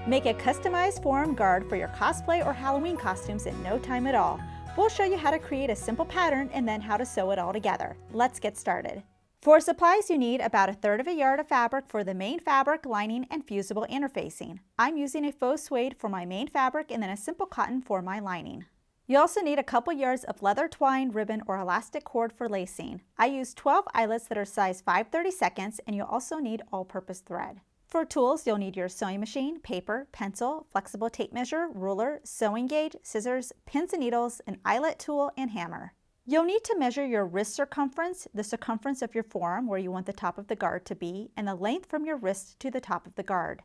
Make a customized forearm guard for your cosplay or Halloween costumes in no time at all. We'll show you how to create a simple pattern and then how to sew it all together. Let's get started. For supplies, you need about 1/3 of a yard of fabric for the main fabric, lining, and fusible interfacing. I'm using a faux suede for my main fabric and then a simple cotton for my lining. You also need a couple yards of leather twine, ribbon, or elastic cord for lacing. I use 12 eyelets that are size 5/32, and you'll also need all-purpose thread. For tools, you'll need your sewing machine, paper, pencil, flexible tape measure, ruler, sewing gauge, scissors, pins and needles, an eyelet tool, and hammer. You'll need to measure your wrist circumference, the circumference of your forearm where you want the top of the guard to be, and the length from your wrist to the top of the guard.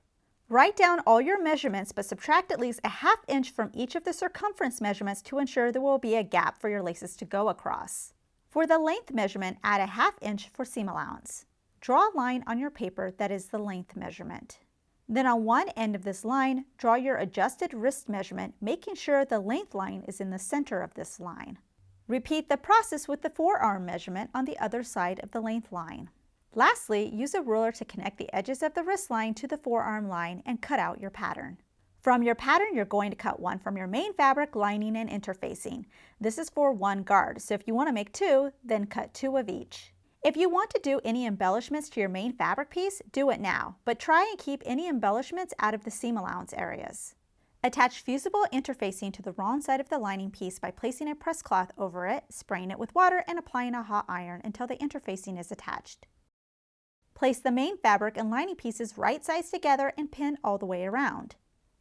Write down all your measurements, but subtract at least a ½ inch from each of the circumference measurements to ensure there will be a gap for your laces to go across. For the length measurement, add a ½ inch for seam allowance. Draw a line on your paper that is the length measurement. Then on one end of this line, draw your adjusted wrist measurement, making sure the length line is in the center of this line. Repeat the process with the forearm measurement on the other side of the length line. Lastly, use a ruler to connect the edges of the wrist line to the forearm line and cut out your pattern. From your pattern, you're going to cut one from your main fabric, lining, and interfacing. This is for one guard, so if you want to make two, then cut 2 of each. If you want to do any embellishments to your main fabric piece, do it now, but try and keep any embellishments out of the seam allowance areas. Attach fusible interfacing to the wrong side of the lining piece by placing a press cloth over it, spraying it with water, and applying a hot iron until the interfacing is attached. Place the main fabric and lining pieces right sides together and pin all the way around.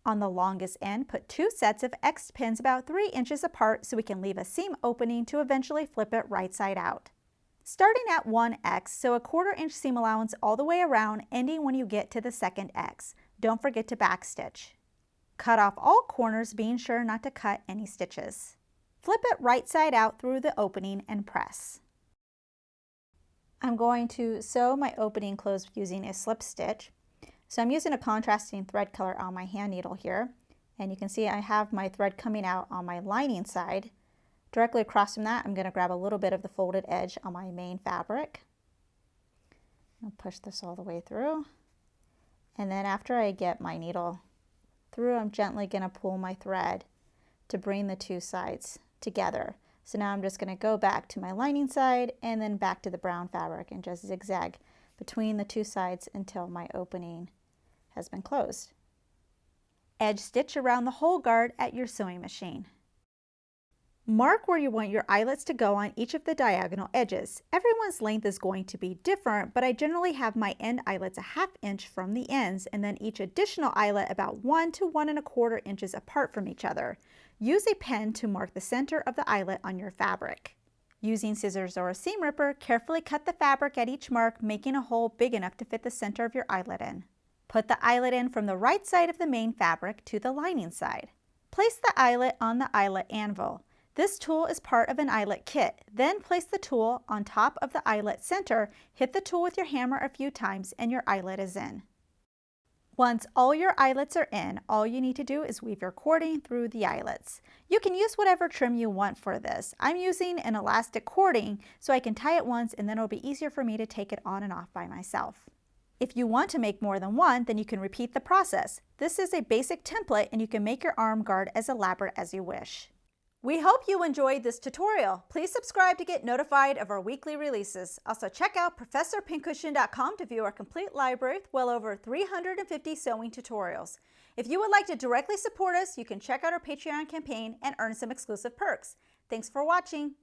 On the longest end, put 2 sets of X pins about 3 inches apart so we can leave a seam opening to eventually flip it right side out. Starting at 1 X, sew a 1/4 inch seam allowance all the way around, ending when you get to the second X. Don't forget to backstitch. Cut off all corners, being sure not to cut any stitches. Flip it right side out through the opening and press. I'm going to sew my opening closed using a slip stitch. So I'm using a contrasting thread color on my hand needle here, and you can see I have my thread coming out on my lining side. Directly across from that, I'm going to grab a little bit of the folded edge on my main fabric. I'll push this all the way through. And then after I get my needle through, I'm gently going to pull my thread to bring the 2 sides together. So now I'm just going to go back to my lining side and then back to the brown fabric and just zigzag between the 2 sides until my opening has been closed. Edge stitch around the whole guard at your sewing machine. Mark where you want your eyelets to go on each of the diagonal edges. Everyone's length is going to be different, but I generally have my end eyelets a ½ inch from the ends, and then each additional eyelet about 1 to 1 1/4 inches apart from each other. Use a pen to mark the center of the eyelet on your fabric. Using scissors or a seam ripper, carefully cut the fabric at each mark, making a hole big enough to fit the center of your eyelet in. Put the eyelet in from the right side of the main fabric to the lining side. Place the eyelet on the eyelet anvil. This tool is part of an eyelet kit. Then place the tool on top of the eyelet center, hit the tool with your hammer a few times, and your eyelet is in. Once all your eyelets are in, all you need to do is weave your cording through the eyelets. You can use whatever trim you want for this. I'm using an elastic cording so I can tie it once and then it'll be easier for me to take it on and off by myself. If you want to make more than one, then you can repeat the process. This is a basic template and you can make your arm guard as elaborate as you wish. We hope you enjoyed this tutorial. Please subscribe to get notified of our weekly releases. Also check out ProfessorPincushion.com to view our complete library with well over 350 sewing tutorials. If you would like to directly support us, you can check out our Patreon campaign and earn some exclusive perks. Thanks for watching.